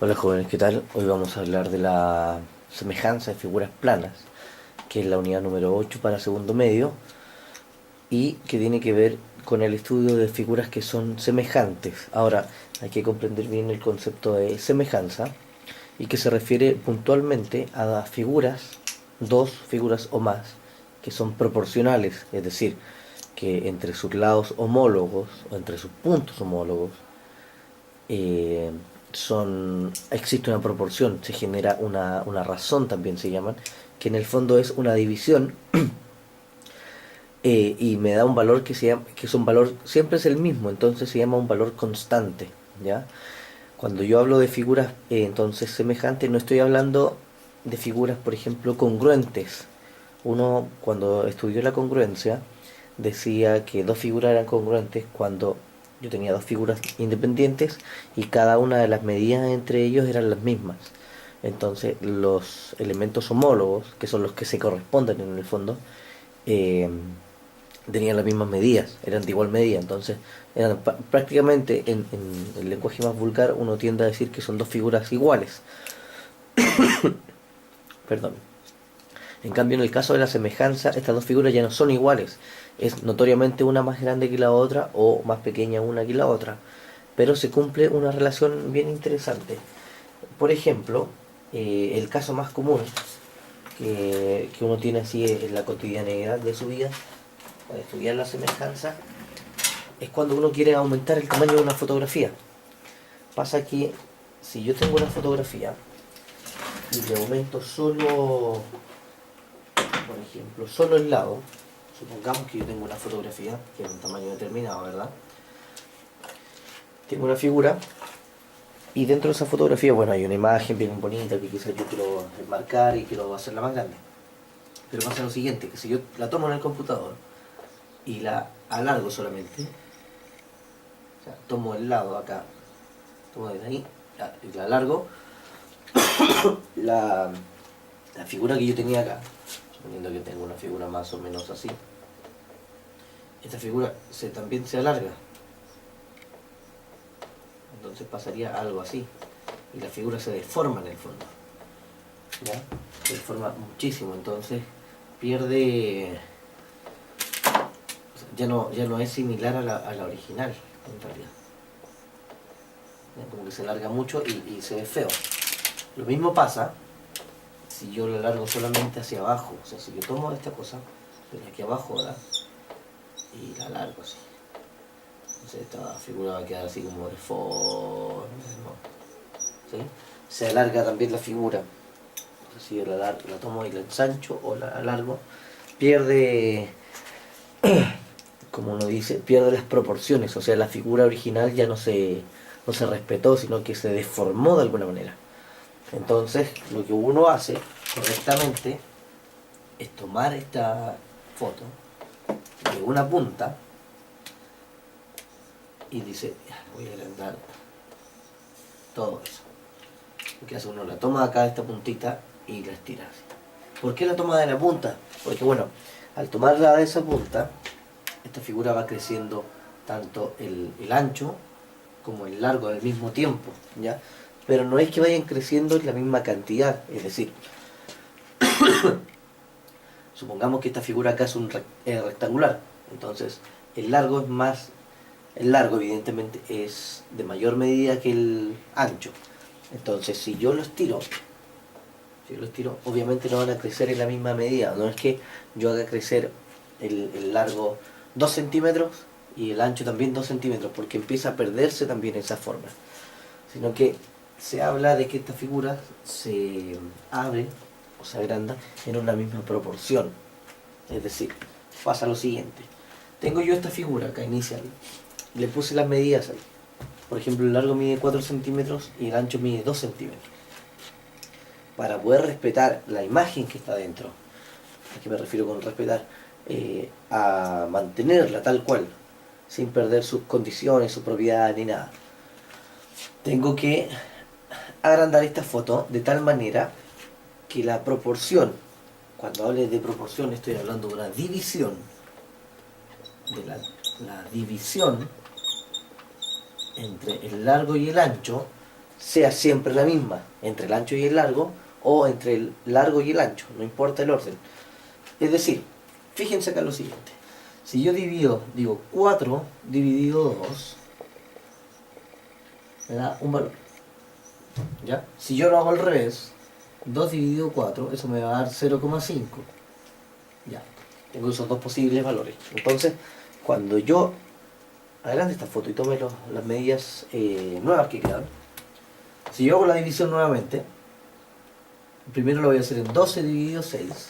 Hola jóvenes, ¿qué tal? Hoy vamos a hablar de la semejanza de figuras planas, que es la unidad número 8 para segundo medio, y que tiene que ver con el estudio de figuras que son semejantes. Ahora, hay que comprender bien el concepto de semejanza, y que se refiere puntualmente a figuras, dos figuras o más, que son proporcionales, es decir, que entre sus lados homólogos, o entre sus puntos homólogos, eh, existe una proporción, se genera una razón también se llaman, que en el fondo es una división, y me da un valor que, que es un valor, siempre es el mismo, entonces se llama un valor constante, ¿ya? Cuando yo hablo de figuras entonces semejantes, no estoy hablando de figuras, por ejemplo, congruentes. Uno cuando estudió la congruencia decía que dos figuras eran congruentes cuando yo tenía dos figuras independientes y cada una de las medidas entre ellos eran las mismas. Entonces los elementos homólogos, que son los que se corresponden en el fondo, eh, tenían las mismas medidas, eran de igual medida. Entonces eran prácticamente en el lenguaje más vulgar uno tiende a decir que son dos figuras iguales. Perdón. En cambio, en el caso de la semejanza, estas dos figuras ya no son iguales. Es notoriamente una más grande que la otra o más pequeña una que la otra. Pero se cumple una relación bien interesante. Por ejemplo, el caso más común que uno tiene así en la cotidianeidad de su vida, para estudiar la semejanza, es cuando uno quiere aumentar el tamaño de una fotografía. Pasa que si yo tengo una fotografía y le aumento solo, por ejemplo, solo el lado, supongamos que yo tengo una fotografía que es de un tamaño determinado, ¿verdad? Tengo una figura y dentro de esa fotografía, bueno, hay una imagen bien bonita que quizás yo quiero enmarcar y quiero hacerla más grande. Pero pasa lo siguiente, que si yo la tomo en el computador y la alargo solamente, o sea, tomo el lado acá, tomo desde ahí y la alargo, la, la figura que yo tenía acá, suponiendo que tengo una figura más o menos así, esta figura también se alarga. Entonces pasaría algo así. Y la figura se deforma en el fondo. ¿Ya? Se deforma muchísimo. Entonces pierde. Ya no es similar a la original, en realidad. ¿Ya? Como que se alarga mucho y se ve feo. Lo mismo pasa si yo lo alargo solamente hacia abajo. O sea, si yo tomo esta cosa, de aquí abajo, ¿verdad? Y la alargo así. Entonces esta figura va a quedar así como deforme, ¿no? ¿Sí? Se alarga también la figura. Entonces, si yo la tomo y la ensancho o la alargo, pierde, como uno dice, pierde las proporciones. O sea, la figura original ya no se respetó, sino que se deformó de alguna manera. Entonces, lo que uno hace correctamente es tomar esta foto de una punta y dice, voy a agrandar todo eso. Lo que hace uno, la toma acá de esta puntita y la estira así. ¿Por qué la toma de la punta? Porque bueno, al tomarla de esa punta, esta figura va creciendo tanto el ancho como el largo al mismo tiempo, ¿ya? Pero no es que vayan creciendo en la misma cantidad, es decir, supongamos que esta figura acá es rectangular, entonces el largo es más, el largo evidentemente es de mayor medida que el ancho. Entonces si yo lo estiro, obviamente no van a crecer en la misma medida. No es que yo haga crecer el largo 2 centímetros y el ancho también 2 centímetros, porque empieza a perderse también esa forma. Sino que se habla de que esta figura se abre o se agranda en una misma proporción. Es decir, pasa lo siguiente. Tengo yo esta figura acá inicial. Le puse las medidas ahí. Por ejemplo, el largo mide 4 centímetros y el ancho mide 2 centímetros. Para poder respetar la imagen que está dentro, ¿a qué me refiero con respetar? A mantenerla tal cual, sin perder sus condiciones, su propiedad ni nada. Tengo que agrandar esta foto de tal manera que la proporción, cuando hable de proporción estoy hablando de una división, de la división entre el largo y el ancho sea siempre la misma entre el ancho y el largo, o entre el largo y el ancho, no importa el orden. Es decir, fíjense acá lo siguiente. Si yo digo 4 dividido 2, me da un valor. ¿Ya? Si yo lo hago al revés, 2 dividido 4, eso me va a dar 0,5. Ya, tengo esos dos posibles valores. Entonces, cuando yo adelante esta foto y tome las medidas nuevas que quedan, si yo hago la división nuevamente, primero lo voy a hacer en 12 dividido 6,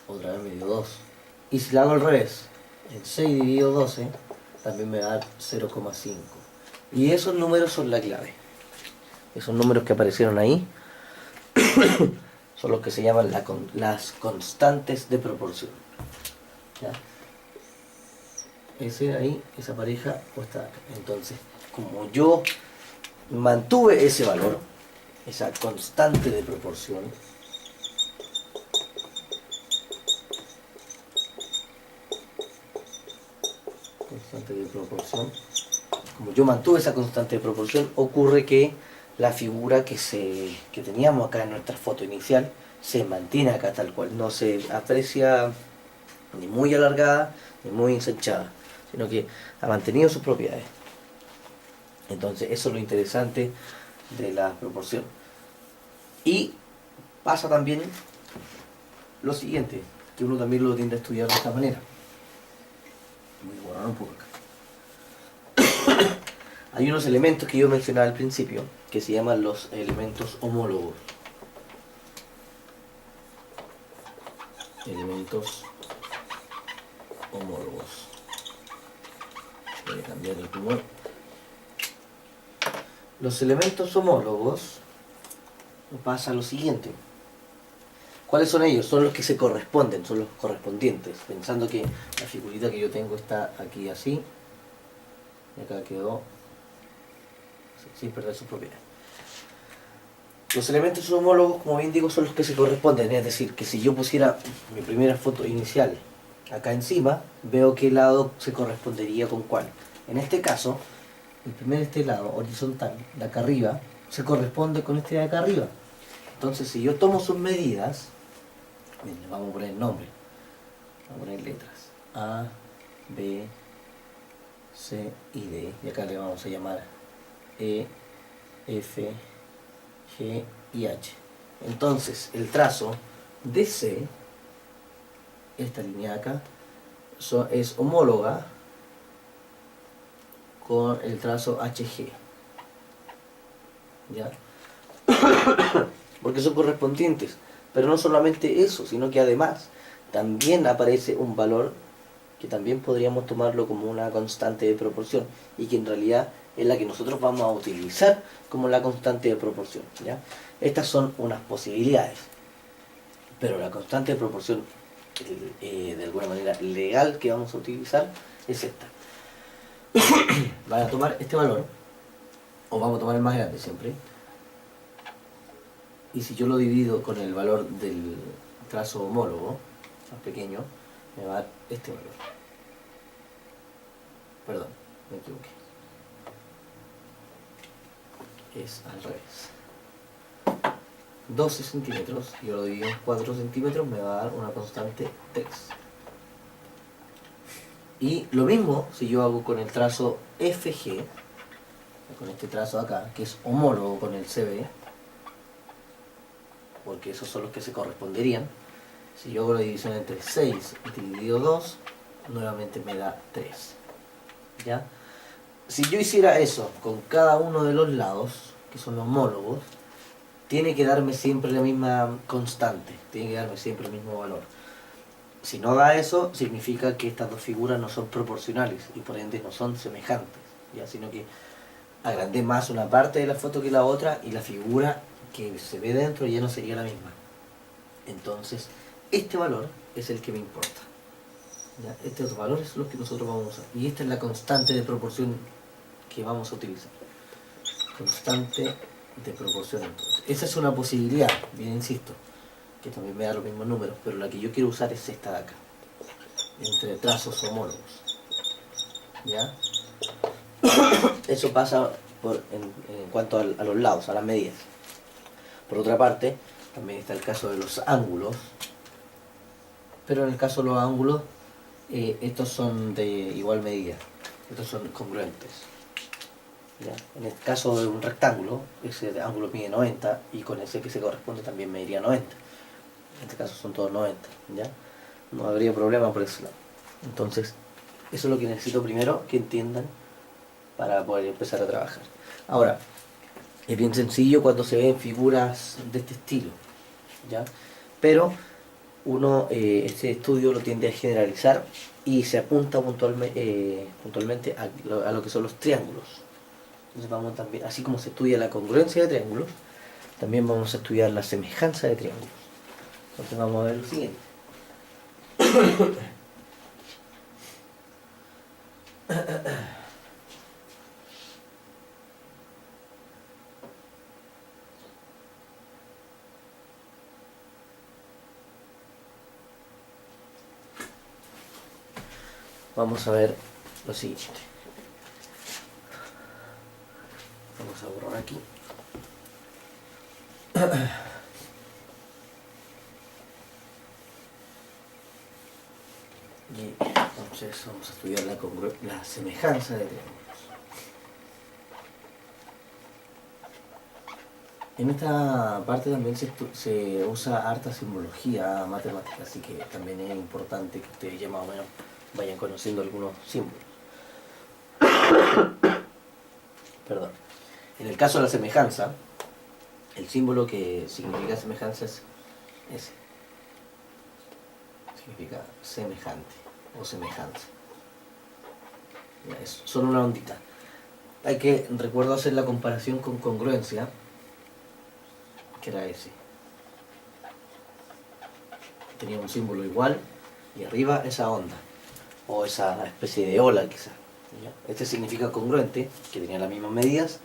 otra vez me dio 2. Y si la hago al revés, en 6 dividido 12, también me va a dar 0,5. Y esos números son la clave. Esos números que aparecieron ahí son los que se llaman las constantes de proporción. ¿Ya? Ese ahí, esa pareja, o está acá. Entonces, como yo mantuve ese valor, esa constante de proporción, como yo mantuve esa constante de proporción, ocurre que la figura que teníamos acá en nuestra foto inicial se mantiene acá tal cual, no se aprecia ni muy alargada ni muy ensanchada, sino que ha mantenido sus propiedades. Entonces eso es lo interesante de la proporción. Y pasa también lo siguiente, que uno también lo tiende a estudiar de esta manera. Voy a borrar un poco acá. Hay unos elementos que yo mencionaba al principio, que se llaman los elementos homólogos. Elementos homólogos. Voy a cambiar el color. Los elementos homólogos pasa lo siguiente. ¿Cuáles son ellos? Son los que se corresponden, son los correspondientes. Pensando que la figurita que yo tengo está aquí así, y acá quedó sin perder su propiedad. Los elementos homólogos, como bien digo, son los que se corresponden. Es decir, que si yo pusiera mi primera foto inicial acá encima, veo qué lado se correspondería con cuál. En este caso, el primer lado horizontal, de acá arriba, se corresponde con este de acá arriba. Entonces, si yo tomo sus medidas, miren, vamos a poner el nombre, vamos a poner letras A, B, C y D, y acá le vamos a llamar E, F, G y H. Entonces, el trazo DC, esta línea de acá, es homóloga con el trazo HG. ¿Ya? Porque son correspondientes. Pero no solamente eso, sino que además también aparece un valor que también podríamos tomarlo como una constante de proporción, y que en realidad es la que nosotros vamos a utilizar como la constante de proporción. ¿Ya? Estas son unas posibilidades, pero la constante de proporción de alguna manera legal que vamos a utilizar es esta. Van a tomar este valor, o vamos a tomar el más grande siempre, y si yo lo divido con el valor del trazo homólogo, más pequeño, me va a dar este valor. Perdón, me equivoqué. Es al revés. 12 centímetros, yo lo divido en 4 centímetros, me va a dar una constante 3. Y lo mismo si yo hago con el trazo FG, con este trazo acá, que es homólogo con el CB, porque esos son los que se corresponderían. Si yo hago la división entre 6 dividido 2, nuevamente me da 3. ¿Ya? Si yo hiciera eso con cada uno de los lados, que son homólogos, tiene que darme siempre la misma constante, tiene que darme siempre el mismo valor. Si no da eso, significa que estas dos figuras no son proporcionales y por ende no son semejantes, ¿ya? Sino que agrandé más una parte de la foto que la otra y la figura que se ve dentro ya no sería la misma. Entonces, este valor es el que me importa. ¿Ya? Estos valores son los que nosotros vamos a usar. Y esta es la constante de proporción que vamos a utilizar. Constante de proporción, entonces. Esa es una posibilidad, bien insisto, que también me da los mismos números, pero la que yo quiero usar es esta de acá, entre trazos homólogos. ¿Ya? Eso pasa en cuanto a los lados, a las medidas. Por otra parte, también está el caso de los ángulos, pero en el caso de los ángulos, estos son de igual medida, estos son congruentes. ¿Ya? En el caso de un rectángulo, ese ángulo mide 90 y con ese que se corresponde también mediría 90. En este caso son todos 90, ¿ya? No habría problema por ese lado. Entonces, eso es lo que necesito primero que entiendan para poder empezar a trabajar. Ahora, es bien sencillo cuando se ven figuras de este estilo, ¿ya? Pero uno este estudio lo tiende a generalizar y se apunta puntualmente a lo que son los triángulos. Entonces vamos también, así como se estudia la congruencia de triángulos, también vamos a estudiar la semejanza de triángulos. Entonces vamos a ver lo siguiente. Vamos a ver lo siguiente. Vamos a borrar aquí. Y entonces vamos a estudiar la semejanza de triángulos. En esta parte también se usa harta simbología matemática, así que también es importante que ustedes ya más o menos vayan conociendo algunos símbolos. Perdón. En el caso de la semejanza, el símbolo que significa semejanza es ese. Significa semejante o semejanza. Ya, es solo una ondita. Hay que, recuerdo hacer la comparación con congruencia, que era ese. Tenía un símbolo igual y arriba esa onda, o esa especie de ola quizás. Este significa congruente, que tenía las mismas medidas,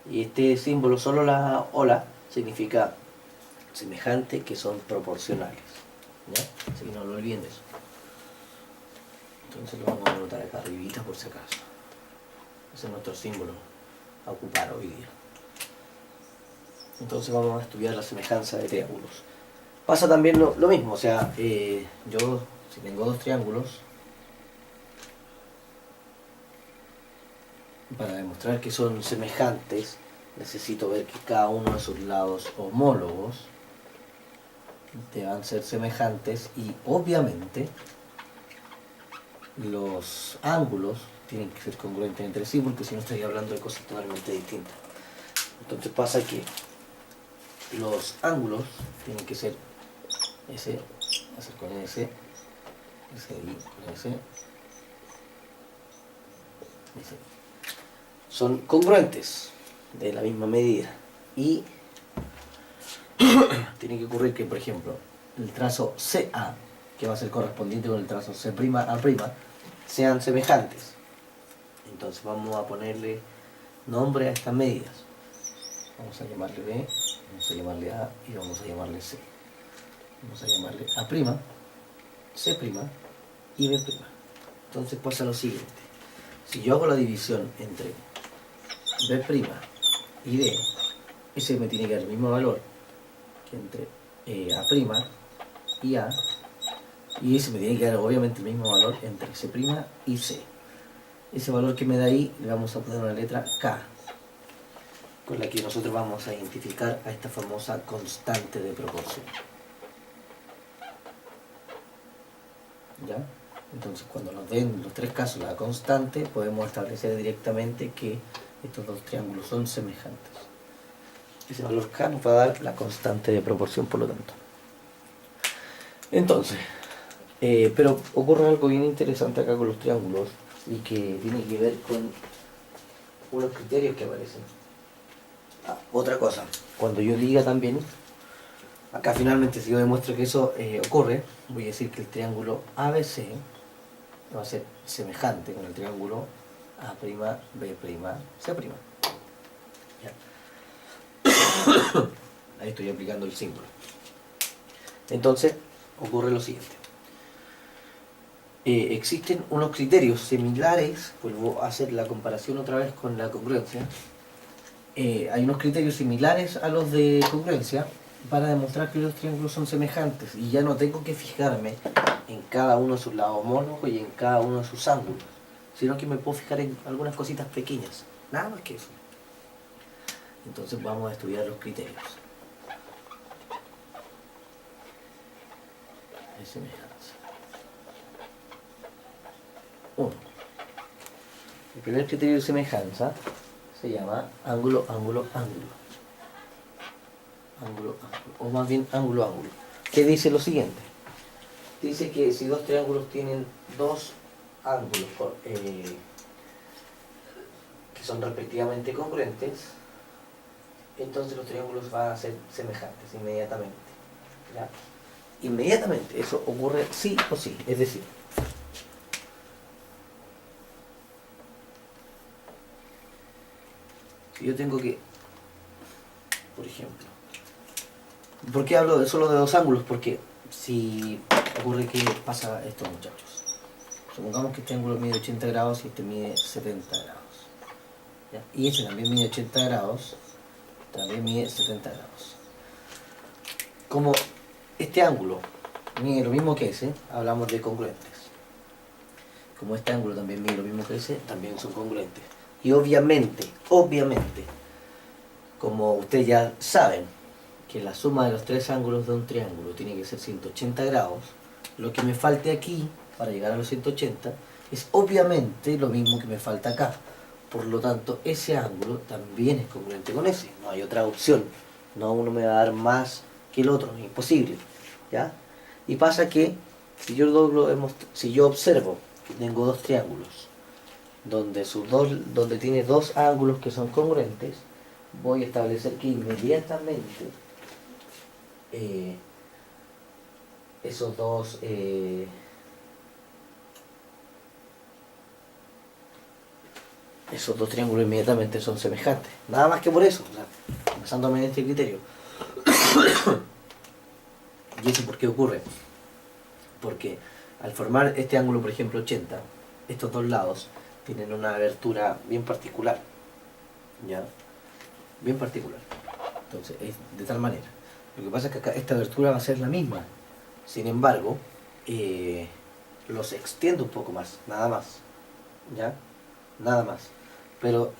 y este símbolo, solo la ola, significa semejante, que son proporcionales. ¿Ya? Así que no lo olviden de eso. Entonces lo vamos a anotar acá arribita por si acaso. Ese es nuestro símbolo a ocupar hoy día. Entonces vamos a estudiar la semejanza de triángulos. Pasa también lo mismo, o sea, yo si tengo dos triángulos, para demostrar que son semejantes, necesito ver que cada uno de sus lados homólogos deban ser semejantes y obviamente los ángulos tienen que ser congruentes entre sí, porque si no estaría hablando de cosas totalmente distintas. Entonces pasa que los ángulos tienen que ser ese, hacer con ese y con ese. Son congruentes de la misma medida y tiene que ocurrir que, por ejemplo, el trazo CA, que va a ser correspondiente con el trazo C'A', sean semejantes. Entonces vamos a ponerle nombre a estas medidas. Vamos a llamarle B, vamos a llamarle A y vamos a llamarle C. Vamos a llamarle A', C' y B'. Entonces pasa lo siguiente. Si yo hago la división entre B' y D, ese me tiene que dar el mismo valor que entre A' y A, y ese me tiene que dar obviamente el mismo valor entre C' y C. Ese valor que me da ahí le vamos a poner una letra K, con la que nosotros vamos a identificar a esta famosa constante de proporción. ¿Ya? Entonces cuando nos den los tres casos la constante, podemos establecer directamente que estos dos triángulos son semejantes. Ese valor K nos va a dar la constante de proporción, por lo tanto. Entonces, pero ocurre algo bien interesante acá con los triángulos y que tiene que ver con unos criterios que aparecen. Otra cosa, cuando yo diga también, acá finalmente si yo demuestro que eso ocurre, voy a decir que el triángulo ABC va a ser semejante con el triángulo A'B', C'. ¿Ya? Ahí estoy aplicando el símbolo. Entonces, ocurre lo siguiente. Existen unos criterios similares, vuelvo a hacer la comparación otra vez con la congruencia, hay unos criterios similares a los de congruencia para demostrar que los triángulos son semejantes y ya no tengo que fijarme en cada uno de sus lados homólogos y en cada uno de sus ángulos, sino que me puedo fijar en algunas cositas pequeñas, nada más que eso. Entonces vamos a estudiar los criterios de semejanza. 1. El primer criterio de semejanza se llama ángulo, ángulo, ángulo. Ángulo, ángulo. O más bien ángulo, ángulo. ¿Qué dice lo siguiente? Dice que si dos triángulos tienen dos ángulos que son respectivamente congruentes, entonces los triángulos van a ser semejantes inmediatamente. ¿Ya? Inmediatamente, eso ocurre sí o sí. Es decir, si yo tengo que, por ejemplo, ¿por qué hablo solo de dos ángulos? Porque si ocurre que pasa esto, muchachos. Supongamos que este ángulo mide 80 grados y este mide 70 grados. ¿Ya? Y este también mide 80 grados, también mide 70 grados. Como este ángulo mide lo mismo que ese, hablamos de congruentes. Como este ángulo también mide lo mismo que ese, también son congruentes. Y obviamente, como ustedes ya saben, que la suma de los tres ángulos de un triángulo tiene que ser 180 grados, lo que me falte aquí para llegar a los 180 es obviamente lo mismo que me falta acá. Por lo tanto, ese ángulo también es congruente con ese. No hay otra opción. No, uno me va a dar más que el otro, es imposible. ¿Ya? Y pasa que si yo observo que tengo dos triángulos donde tiene dos ángulos que son congruentes, voy a establecer que inmediatamente esos dos triángulos inmediatamente son semejantes. Nada más que por eso, o sea, basándome en este criterio. ¿Y eso por qué ocurre? Porque al formar este ángulo, por ejemplo, 80, estos dos lados tienen una abertura bien particular. ¿Ya? Bien particular. Entonces, es de tal manera. Lo que pasa es que acá esta abertura va a ser la misma. Sin embargo, los extiendo un poco más, nada más. ¿Ya? Nada más. Pero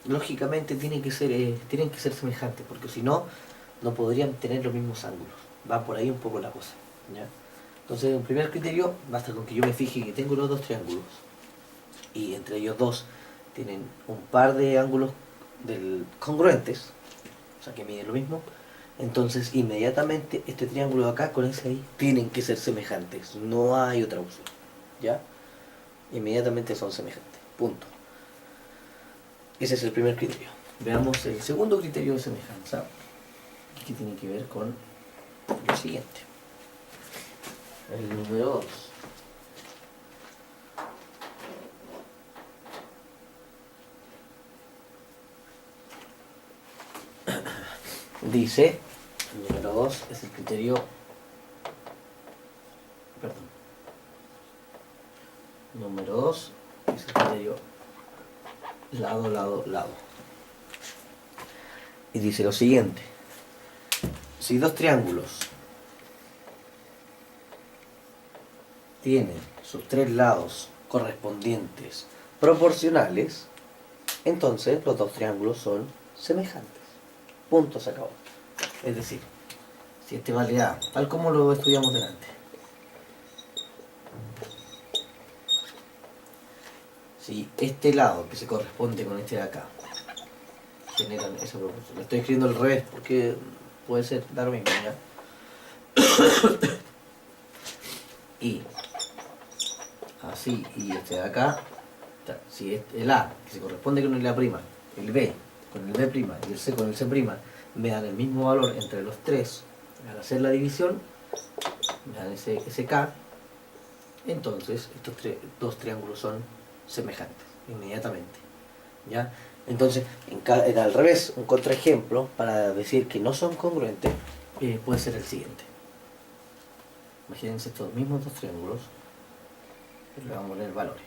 lógicamente tienen que ser semejantes, porque si no, no podrían tener los mismos ángulos. Va por ahí un poco la cosa. ¿Ya? Entonces, un primer criterio, basta con que yo me fije que tengo los dos triángulos y entre ellos dos tienen un par de ángulos congruentes, o sea que miden lo mismo, entonces inmediatamente este triángulo de acá con ese ahí tienen que ser semejantes, no hay otra opción. ¿Ya? Inmediatamente son semejantes. Punto. Ese es el primer criterio. Veamos el segundo criterio de semejanza, que tiene que ver con lo siguiente. El número 2. Dice, el número 2 es el criterio, número 2 es el criterio lado, lado, lado. Y dice lo siguiente: si dos triángulos tienen sus tres lados correspondientes proporcionales, entonces los dos triángulos son semejantes. Punto, se acabó. Es decir, si este vale A, tal como lo estudiamos delante, si este lado que se corresponde con este de acá generan esa proporción, lo estoy escribiendo al revés porque puede ser, da lo mismo, ¿ya? Y así, y este de acá, si el A que se corresponde con el A', el B con el B' y el C con el C', me dan el mismo valor entre los tres al hacer la división, me dan ese K, entonces estos dos triángulos son semejantes inmediatamente. ¿Ya? Entonces, al revés, un contraejemplo para decir que no son congruentes puede ser el siguiente. Imagínense estos mismos dos triángulos, le vamos a poner valores.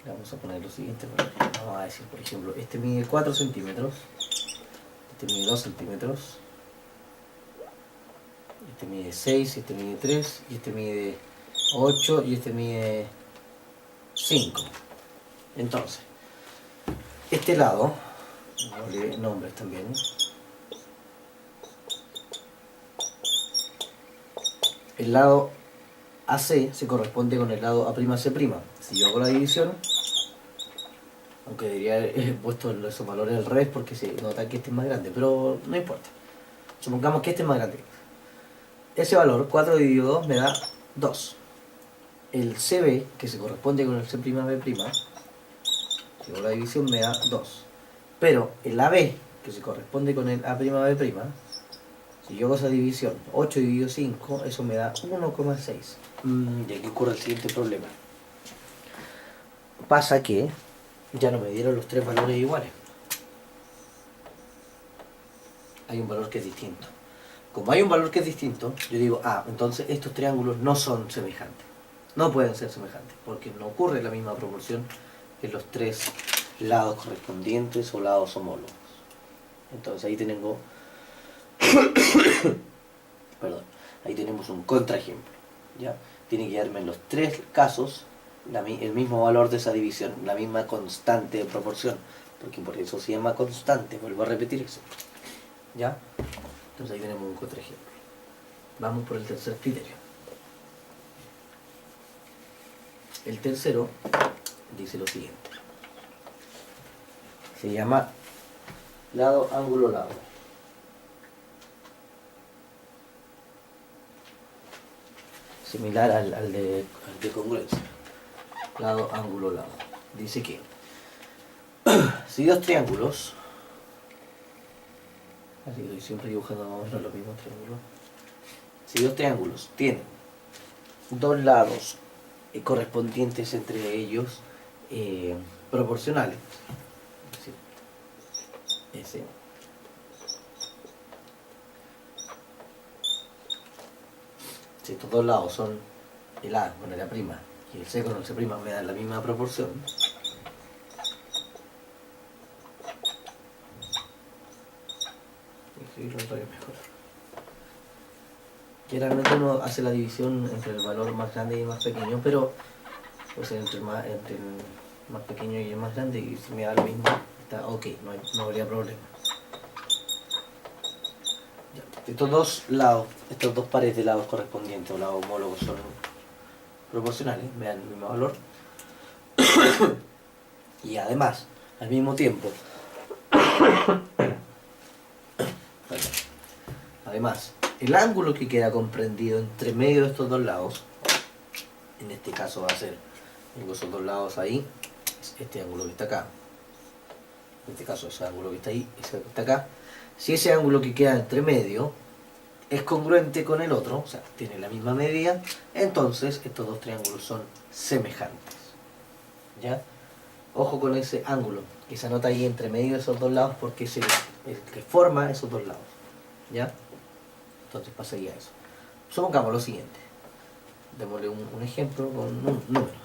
Vamos a poner lo siguiente. Vamos a decir, por ejemplo, este mide 4 centímetros, este mide 2 centímetros, este mide 6, este mide 3, y este mide 8 y este mide 5. Entonces, este lado, darle nombres también. El lado AC se corresponde con el lado A'C'. Si yo hago la división, aunque debería haber puesto esos valores al revés porque se nota que este es más grande, pero no importa. Supongamos que este es más grande. Ese valor, 4 dividido 2, me da 2. El CB, que se corresponde con el C'B', si hago la división me da 2. Pero el AB, que se corresponde con el A'B', si yo hago esa división, 8 dividido 5, eso me da 1,6. Y aquí ocurre el siguiente problema. Pasa que ya no me dieron los tres valores iguales. Hay un valor que es distinto. Como hay un valor que es distinto, yo digo, entonces estos triángulos no son semejantes. No pueden ser semejantes, porque no ocurre la misma proporción en los tres lados correspondientes o lados homólogos. Entonces ahí tenemos, perdón, ahí tenemos un contraejemplo. ¿Ya? Tiene que darme en los tres casos el mismo valor de esa división, la misma constante de proporción, porque por eso se llama constante, vuelvo a repetir eso. ¿Ya? Entonces ahí tenemos un contraejemplo. Vamos por el tercer criterio. El tercero dice lo siguiente. Se llama lado, ángulo, lado. Similar al de congruencia. Lado, ángulo, lado. Dice que si dos triángulos, así que siempre dibujando más o menos los mismos triángulos. Si dos triángulos tienen dos lados correspondientes entre ellos proporcionales, es decir, ese, si estos dos lados son el A con el A' y el C con el C' me dan la misma proporción, mejor. Generalmente uno hace la división entre el valor más grande y el más pequeño, pero pues entre el más pequeño y el más grande, y si me da lo mismo, está ok, no habría problema. Ya. Estos dos lados, estas dos pares de lados correspondientes o lados homólogos son proporcionales, me dan el mismo valor. Y además, al mismo tiempo, además, el ángulo que queda comprendido entre medio de estos dos lados, en este caso va a ser, tengo esos dos lados ahí, es este ángulo que está acá. En este caso ese ángulo que está ahí, ese que está acá. Si ese ángulo que queda entre medio es congruente con el otro, o sea, tiene la misma medida, entonces estos dos triángulos son semejantes. ¿Ya? Ojo con ese ángulo que se anota ahí entre medio de esos dos lados porque es el que forma esos dos lados. ¿Ya? Entonces pasaría eso. Supongamos lo siguiente. Démosle un ejemplo con números.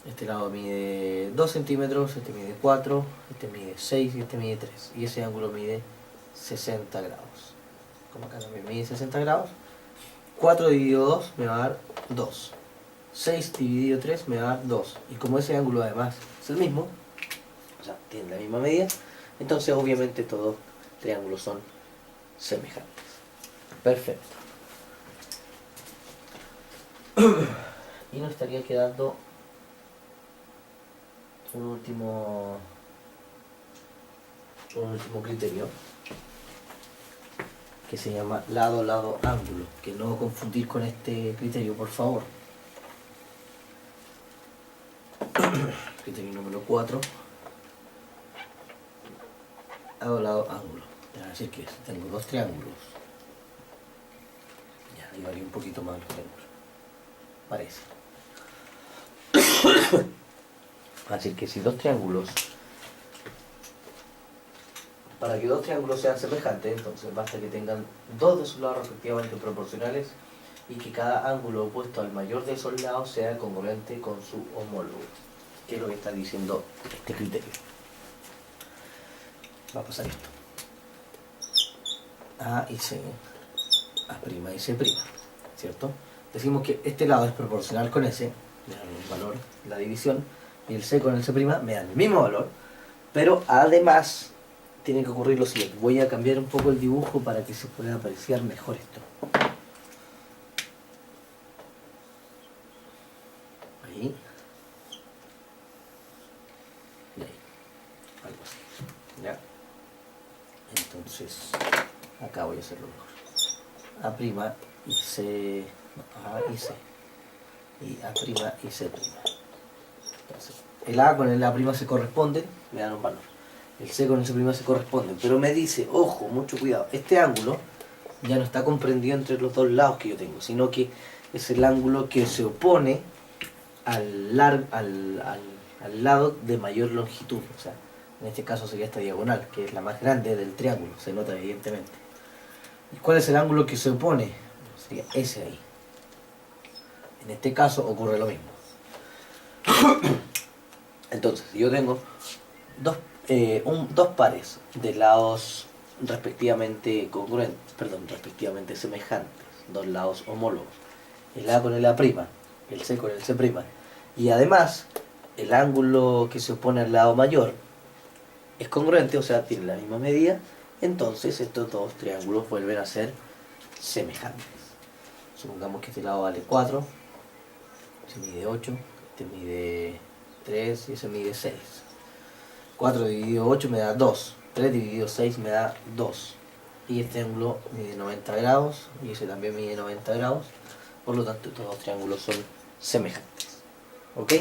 Este lado mide 2 centímetros, este mide 4, este mide 6 y este mide 3. Y ese ángulo mide 60 grados. Como acá también mide 60 grados. 4 dividido 2 me va a dar 2. 6 dividido 3 me va a dar 2. Y como ese ángulo además es el mismo, o sea, tiene la misma medida, entonces obviamente estos dos triángulos son semejantes. Perfecto. Y nos estaría quedando un último criterio que se llama lado, lado, ángulo, que no confundir con este criterio, por favor. Criterio número 4, lado, lado, ángulo. Es decir que tengo dos triángulos, ya ahí varía un poquito más los triángulos, parece. Así que si dos triángulos, para que dos triángulos sean semejantes, entonces basta que tengan dos de sus lados respectivamente proporcionales y que cada ángulo opuesto al mayor de esos lados sea congruente con su homólogo. ¿Qué es lo que está diciendo este criterio? Va a pasar esto. A y C, A' y C', ¿cierto? Decimos que este lado es proporcional con S, me dan un valor, la división, y el C con el C' me dan el mismo valor, pero además tiene que ocurrir lo siguiente. Voy a cambiar un poco el dibujo para que se pueda apreciar mejor esto. Ahí. Y ahí. Algo así. ¿Ya? Entonces, acá voy a hacerlo mejor. A' y C. No, A y C. Y A' y C'. Entonces, el A con el A' se corresponden, me dan un valor. El C con el C' se corresponden. Pero me dice, ojo, mucho cuidado, este ángulo ya no está comprendido entre los dos lados que yo tengo, sino que es el ángulo que se opone al lado de mayor longitud. O sea, en este caso sería esta diagonal, que es la más grande del triángulo, se nota evidentemente. ¿Y cuál es el ángulo que se opone? Sería ese ahí. En este caso ocurre lo mismo. Entonces, yo tengo dos pares de lados respectivamente respectivamente semejantes, dos lados homólogos, el A con el A', el C con el C', y además el ángulo que se opone al lado mayor es congruente, o sea, tiene la misma medida, entonces estos dos triángulos vuelven a ser semejantes. Supongamos que este lado vale 4, este mide 8, este mide 3 y ese mide 6. 4 dividido 8 me da 2, 3 dividido 6 me da 2. Y este ángulo mide 90 grados y ese también mide 90 grados. Por lo tanto, estos dos triángulos son semejantes. ¿Ok?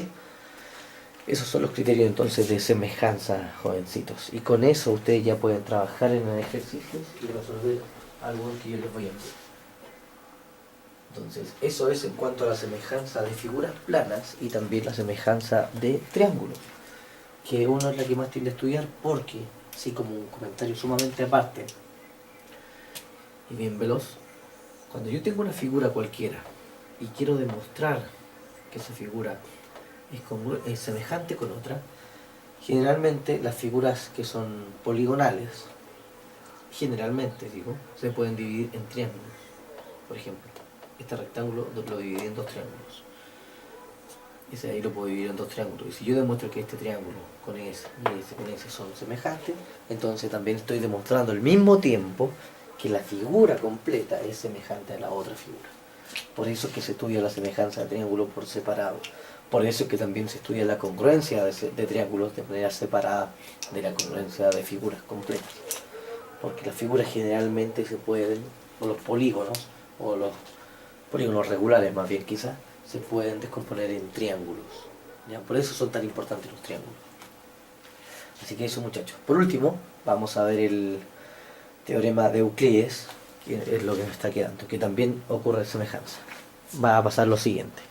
Esos son los criterios entonces de semejanza, jovencitos. Y con eso ustedes ya pueden trabajar en el ejercicio y resolver algo que yo les voy a enviar. Entonces, eso es en cuanto a la semejanza de figuras planas y también la semejanza de triángulos, que uno es la que más tiende a estudiar porque, así como un comentario sumamente aparte y bien veloz, cuando yo tengo una figura cualquiera y quiero demostrar que esa figura es semejante con otra, generalmente las figuras que son poligonales, se pueden dividir en triángulos. Por ejemplo, este rectángulo lo dividí en dos triángulos. Ese ahí lo puedo dividir en dos triángulos. Y si yo demuestro que este triángulo con ese y ese con ese son semejantes, entonces también estoy demostrando al mismo tiempo que la figura completa es semejante a la otra figura. Por eso es que se estudia la semejanza de triángulos por separado. Por eso es que también se estudia la congruencia de triángulos de manera separada de la congruencia de figuras completas. Porque las figuras generalmente se pueden, o los polígonos regulares más bien quizás, se pueden descomponer en triángulos. ¿Ya? Por eso son tan importantes los triángulos. Así que eso, muchachos. Por último, vamos a ver el teorema de Euclides, que es lo que me está quedando, que también ocurre semejanza. Va a pasar lo siguiente.